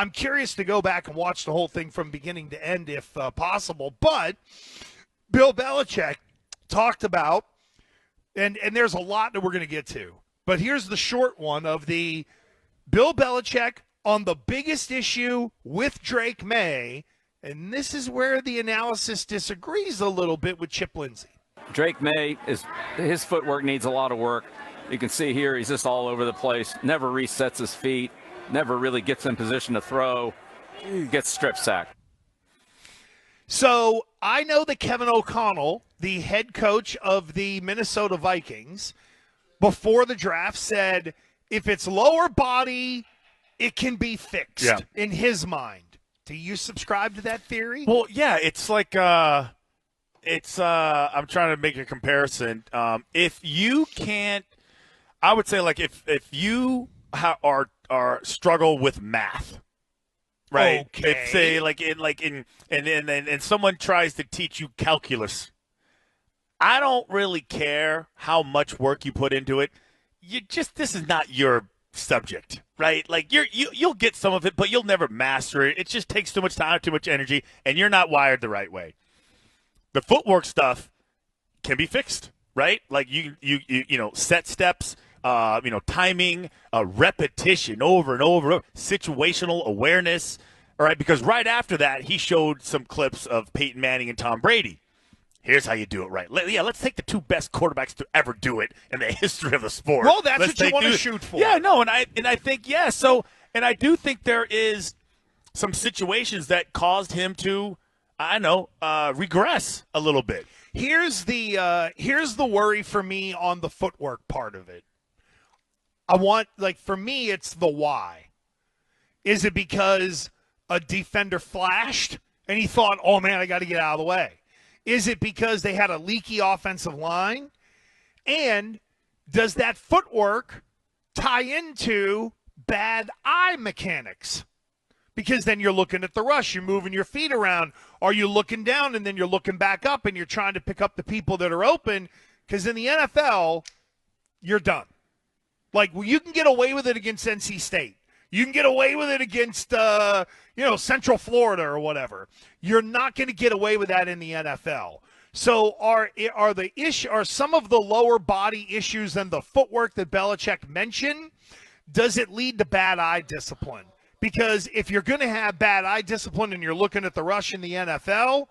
I'm curious to go back and watch the whole thing from beginning to end if possible. But Bill Belichick talked about, and there's a lot that we're going to get to, but here's the short one of the Bill Belichick on the biggest issue with Drake Maye, and this is where the analysis disagrees a little bit with Chip Lindsey. Drake Maye, his footwork needs a lot of work. You can see here he's just all over the place, never resets his feet, never really gets in position to throw, gets strip sacked. So I know that Kevin O'Connell, the head coach of the Minnesota Vikings, before the draft said if it's lower body, it can be fixed in his mind. Do you subscribe to that theory? Well, yeah, it's like I'm trying to make a comparison. If you can't, I would say like if you are struggle with math, right? Okay. If say and someone tries to teach you calculus, I don't really care how much work you put into it. This is not your subject, right? Like you'll get some of it, but you'll never master it. It just takes too much time, too much energy, and you're not wired the right way. The footwork stuff can be fixed, right? Like you set steps, timing, repetition over and over, situational awareness. All right, because right after that, he showed some clips of Peyton Manning and Tom Brady. Here's how you do it right. Let's take the two best quarterbacks to ever do it in the history of the sport. Well, that's what you want to shoot for. Yeah, no, and I think So, and I do think there is some situations that caused him to, regress a little bit. Here's the worry for me on the footwork part of it. For me, it's the why. Is it because a defender flashed and he thought, oh man, I got to get out of the way? Is it because they had a leaky offensive line? And does that footwork tie into bad eye mechanics? Because then you're looking at the rush, you're moving your feet around. Are you looking down and then you're looking back up and you're trying to pick up the people that are open? Because in the NFL, you're done. You can get away with it against NC State. You can get away with it against, Central Florida or whatever. You're not going to get away with that in the NFL. So are some of the lower body issues and the footwork that Belichick mentioned, does it lead to bad eye discipline? Because if you're going to have bad eye discipline and you're looking at the rush in the NFL,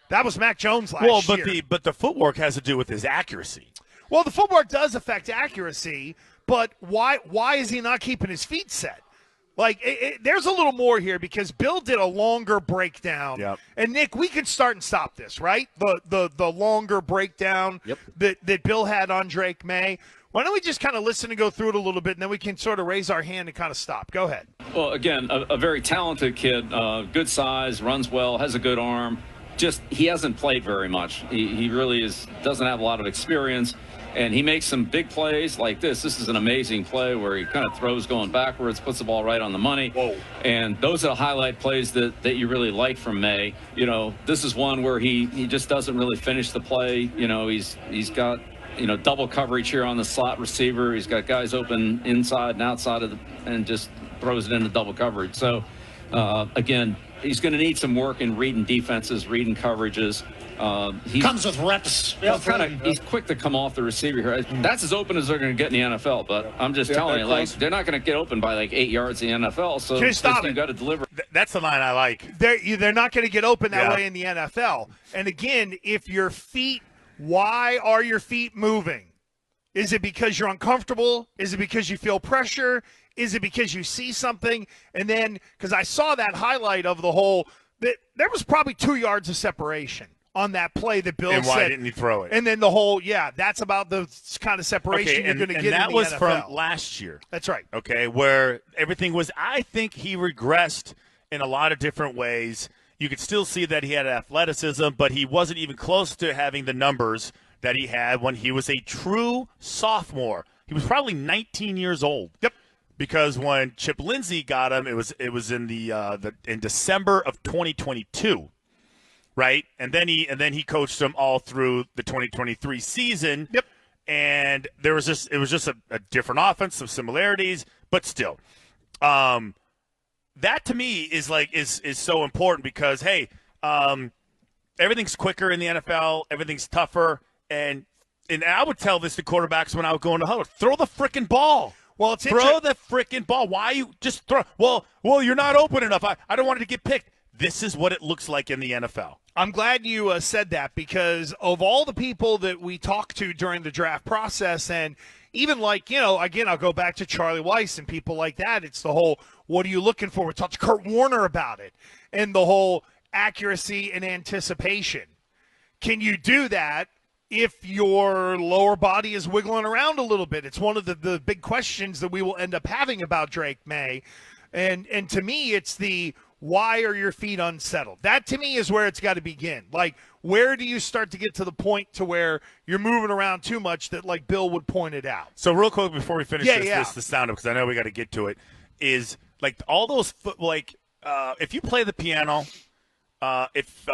that was Mac Jones last year. But the footwork has to do with his accuracy. Well, the footwork does affect accuracy, but why is he not keeping his feet set? There's a little more here because Bill did a longer breakdown. Yep. And, Nick, we can start and stop this, right? The longer breakdown that Bill had on Drake Maye. Why don't we just kind of listen and go through it a little bit, and then we can sort of raise our hand and kind of stop. Go ahead. Well, again, a very talented kid, good size, runs well, has a good arm. Just he hasn't played very much. He really doesn't have a lot of experience. And he makes some big plays like this. This is an amazing play where he kind of throws going backwards, puts the ball right on the money. Whoa. And those are the highlight plays that you really like from Maye. This is one where he just doesn't really finish the play. He's got, double coverage here on the slot receiver. He's got guys open inside and outside and just throws it into double coverage. So, again, he's going to need some work in reading defenses, reading coverages. He comes with reps. He's quick to come off the receiver here. That's as open as they're going to get in the NFL. But I'm just telling you, they're not going to get open by 8 yards in the NFL. So you've got to deliver. That's the line I like. They're not going to get open that way in the NFL. And again, if your feet, why are your feet moving? Is it because you're uncomfortable? Is it because you feel pressure? Is it because you see something? And then, because I saw that highlight of the whole, there was probably 2 yards of separation on that play that Bill said. And why didn't he throw it? And then the whole, that's about the kind of separation you're going to get in the NFL. And that was from last year. That's right. Okay, where everything was, I think he regressed in a lot of different ways. You could still see that he had athleticism, but he wasn't even close to having the numbers that he had when he was a true sophomore. He was probably 19 years old. Yep. Because when Chip Lindsey got him, it was in in December of 2022. Right, and then he coached them all through the 2023 season. Yep. And it was just a different offense, some similarities, but still, that to me is so important because, hey, everything's quicker in the NFL. Everything's tougher. And I would tell this to quarterbacks when I would go into the huddle, throw the freaking ball. Well, throw the freaking ball. Why you just throw? Well, you're not open enough. I don't want it to get picked. This is what it looks like in the NFL. I'm glad you said that because of all the people that we talked to during the draft process, and even again, I'll go back to Charlie Weiss and people like that. It's the whole, what are you looking for? We talked to Kurt Warner about it and the whole accuracy and anticipation. Can you do that if your lower body is wiggling around a little bit? It's one of the big questions that we will end up having about Drake Maye. And to me, it's the, why are your feet unsettled? That to me is where it's got to begin. Like, where do you start to get to the point to where you're moving around too much that, like Bill would point it out? So real quick before we finish the sound up, because I know we got to get to it, is like all those if you play the piano, if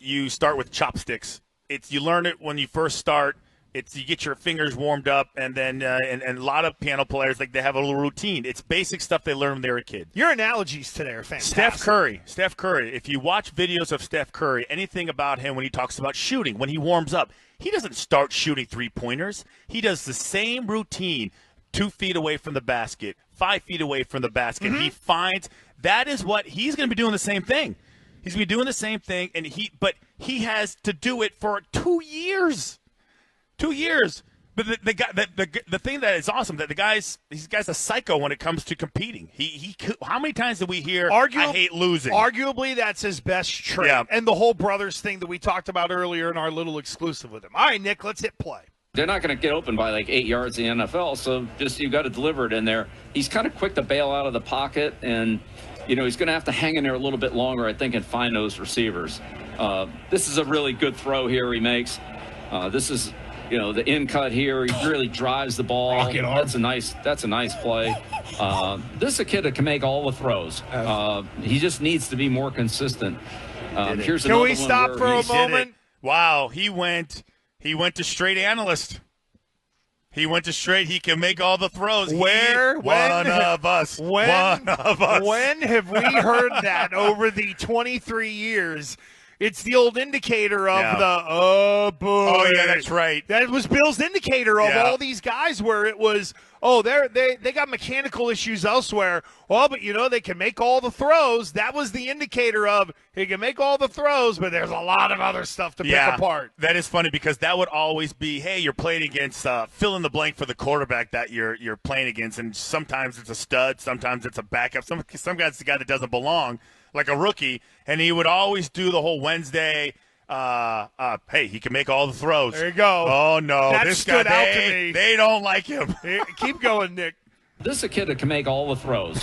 you start with chopsticks, you learn it when you first start. You get your fingers warmed up, and then and a lot of piano players, they have a little routine. It's basic stuff they learn when they're a kid. Your analogies today are fantastic. Steph Curry. If you watch videos of Steph Curry, anything about him when he talks about shooting, when he warms up, he doesn't start shooting three-pointers. He does the same routine 2 feet away from the basket, 5 feet away from the basket. Mm-hmm. He finds that is what he's going to be doing the same thing. He's going to be doing the same thing, but he has to do it for 2 years. 2 years. But the thing that is awesome that these guys a psycho when it comes to competing. He how many times did we hear I hate losing? Arguably that's his best trait. Yeah. And the whole brothers thing that we talked about earlier in our little exclusive with him. All right, Nick, let's hit play. They're not going to get open by 8 yards in the NFL, so just you got to deliver it in there. He's kind of quick to bail out of the pocket, and he's going to have to hang in there a little bit longer, I think, and find those receivers. This is a really good throw here he makes. This is the in cut here. He really drives the ball. That's a nice play. This is a kid that can make all the throws. He just needs to be more consistent. Here's Can we stop for a moment? Wow, he went to straight analyst. He went to straight. He can make all the throws. One of us. When have we heard that over the 23 years? It's the old indicator of boy. Oh, yeah, that's right. That was Bill's indicator of all these guys where it was, they got mechanical issues elsewhere. Well, but, they can make all the throws. That was the indicator of he can make all the throws, but there's a lot of other stuff to pick apart. That is funny because that would always be, hey, you're playing against fill in the blank for the quarterback that you're playing against, and sometimes it's a stud, sometimes it's a backup. Some guys it's a guy that doesn't belong, like a rookie, and he would always do the whole Wednesday, hey, he can make all the throws. There you go. Oh, no. That this stood guy, out to me. They don't like him. Keep going, Nick. This is a kid that can make all the throws.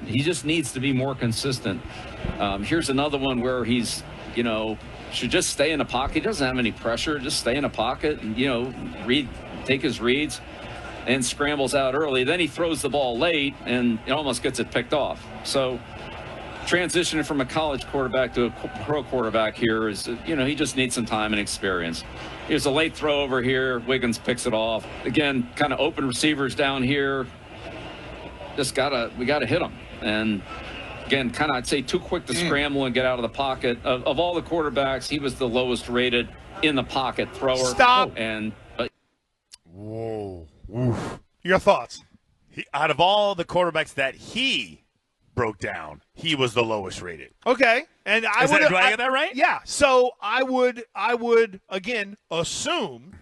He just needs to be more consistent. Here's another one where he's, should just stay in the pocket. He doesn't have any pressure. Just stay in the pocket and, take his reads and scrambles out early. Then he throws the ball late and it almost gets it picked off. So transitioning from a college quarterback to a pro quarterback here is, he just needs some time and experience. Here's a late throw over here. Wiggins picks it off. Again, kind of open receivers down here. We gotta hit them. And again, kind of I'd say too quick to scramble and get out of the pocket. Of all the quarterbacks, he was the lowest rated in the pocket thrower. Stop. And whoa. Oof. Your thoughts? Out of all the quarterbacks that he broke down, he was the lowest rated. Okay. And do I get that right? Yeah. So I would again assume,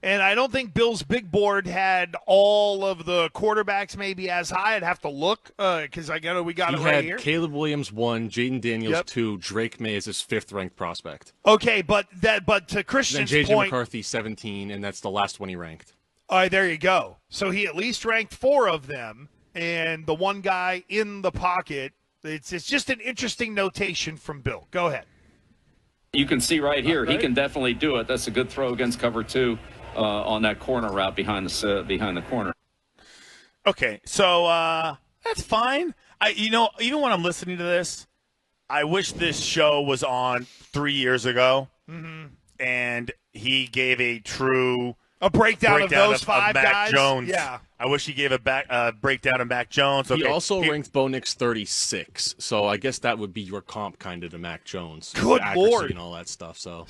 and I don't think Bill's big board had all of the quarterbacks maybe as high. I'd have to look because we got it right here. Caleb Williams 1, Jaden Daniels 2, Drake Maye is his 5th ranked prospect. Okay, but to Christian's then JJ point, McCarthy 17, and that's the last one he ranked. All right, there you go. So he at least ranked 4 of them, and the one guy in the pocket. It's just an interesting notation from Bill. Go ahead. You can see right here, he can definitely do it. That's a good throw against cover 2 on that corner route behind the corner. Okay, so that's fine. Even when I'm listening to this, I wish this show was on 3 years ago, and he gave a true A breakdown of those five Mac guys. Jones. Yeah. I wish he gave a breakdown of Mac Jones. Okay. He also ranked Bo Nix 36, so I guess that would be your comp kind of to Mac Jones. Good accuracy Lord. and all that stuff. So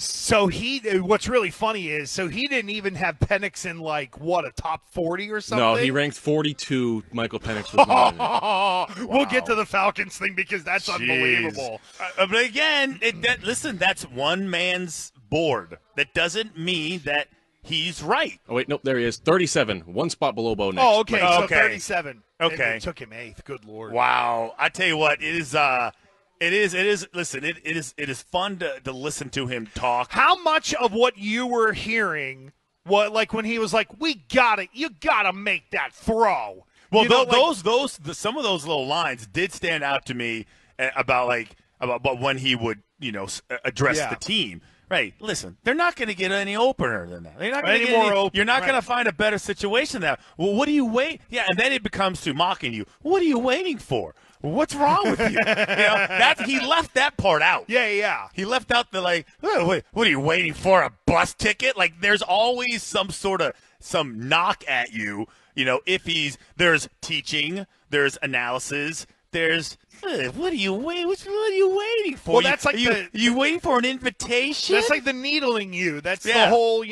what's really funny is, he didn't even have Penix in a top 40 or something? No, he ranked 42. Michael Penix was not in it. Wow. We'll get to the Falcons thing because that's unbelievable. But again, listen, that's one man's board. That doesn't mean that he's right. Oh, wait, nope, there he is. 37, one spot below Bo Nix. Oh, okay, so Okay. 37. Okay. And they took him 8th. Good Lord. Wow. I tell you what, it is listen, it is fun to listen to him talk. How much of what you were hearing, when he was like, you gotta make that throw. Well, You know, some of those little lines did stand out to me about when he would, address the team. Right. Listen, they're not going to get any opener than that. They're not going to get any. You're not going to find a better situation than that. Well, what do you wait? Yeah, and then it becomes to mocking you. What are you waiting for? What's wrong with you? He left that part out. Yeah. He left out the what are you waiting for? A bus ticket? There's always some knock at you. If there's teaching, there's analysis, there's what are you waiting for? Well, that's you waiting for an invitation? That's like the needling you. That's the whole,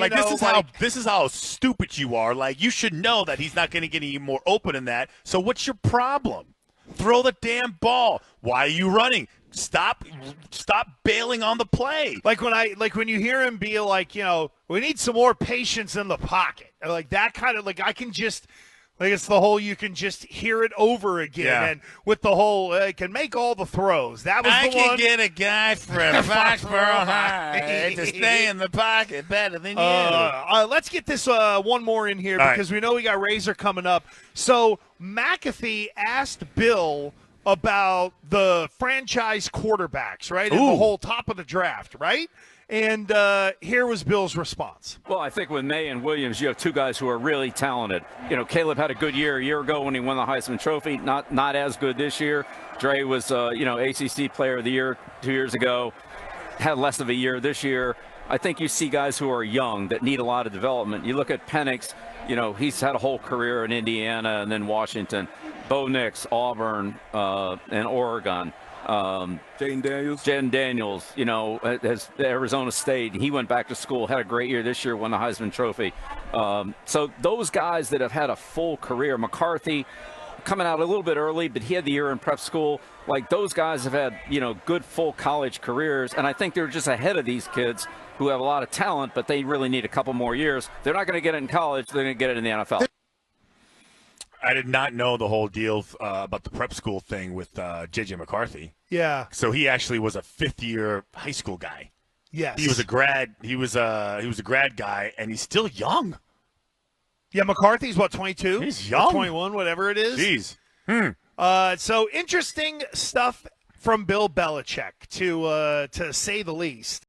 this is how stupid you are. You should know that he's not going to get any more open than that. So what's your problem? Throw the damn ball. Why are you running? Stop bailing on the play. When you hear him be we need some more patience in the pocket. That kind of I can just it's the whole you can just hear it over again, and with the whole can make all the throws. That was I the one. can get a guy from Foxborough High to stay in the pocket better than you. Let's get this one more in here because we know we got Razor coming up. So McAfee asked Bill about the franchise quarterbacks, right? And the whole top of the draft, right? And here was Bill's response. Well, I think with Maye and Williams, you have two guys who are really talented. Caleb had a good year a year ago when he won the Heisman Trophy. Not as good this year. Draye was, ACC Player of the Year 2 years ago. Had less of a year this year. I think you see guys who are young that need a lot of development. You look at Penix. He's had a whole career in Indiana and then Washington. Bo Nix, Auburn, and Oregon. Jaden Daniels, has Arizona State. He went back to school, had a great year this year, won the Heisman Trophy. So those guys that have had a full career, McCarthy coming out a little bit early, but he had the year in prep school. Those guys have had, good full college careers, and I think they're just ahead of these kids who have a lot of talent, but they really need a couple more years. They're not going to get it in college. They're going to get it in the NFL. I did not know the whole deal about the prep school thing with J.J. McCarthy. Yeah. So he actually was a fifth-year high school guy. Yes. He was a grad. He was a grad guy, and he's still young. Yeah, McCarthy's 22? He's young. 21, whatever it is. Jeez. So interesting stuff from Bill Belichick, to say the least.